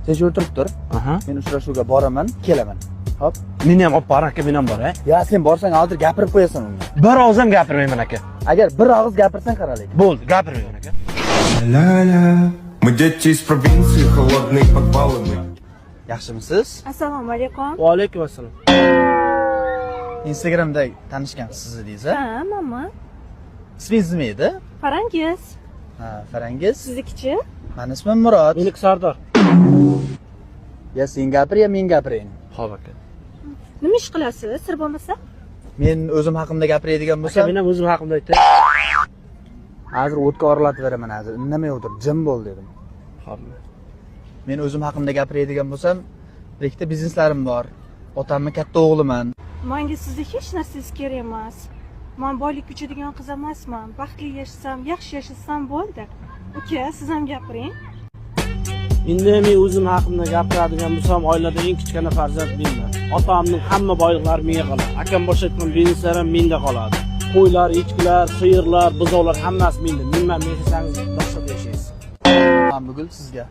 Sen shu o'tirib tur. Aha. Men uchrashuvga boraman, kelaman. Hop. Meni ham olib bor aka, men ham bor, ha. Ya sen borsang hozir gapirib qo'yasan unga. Bir og'iz ham gapirmayman aka. Agar bir og'iz gapirsang qaralik. Bo'ldi, gapirmayman aka. Ля-ля, мы дети из провинции, холодные подвалы мы. Yaxshimisiz? Assalomu alaykum. Va alaykum assalom. Instagramda tanishgansiz siz deysiz, ha? Ha, mama. Ismingiz nima edi? Farangiz. Ha, Farangiz. Siznikichi? Meni ismim Murod. Meniki Sardor. Ya sen gapir, ya men gapiring. Xo'p aka. Nima ish qilasiz? Sir bo'lmasa? Men o'zim haqimda gapiradigan Aka, bo'lsam, men ham o'zim haqimda aytay. hozir o'tga oralatib beraman hozir. Indamay o'tir, jim bo'l dedim. Xo'p. Men o'zim haqimda gapiradigan bo'lsam, birikta bizneslarim bor. Otamning katta o'g'liman. Menga sizni hech narsangiz kerak emas. Men boylik kuchadigan qiz emasman. Baxtli yashasam, yaxshi yashasam bo'ldi. Uka, siz ham gapiring. Endi men o'zim haqimda gapiradigan bo'lsam, oilada eng kichkina farzand menman. Otamning hamma boyliqlari menga qoladi. Akam boshlayotgan bizneslar ham menda qoladi. Qo'ylar, echkilar, sigirlar, buzovlar hammasi menda. Men yashasangiz boshqa yashaysiz. Men bugun sizga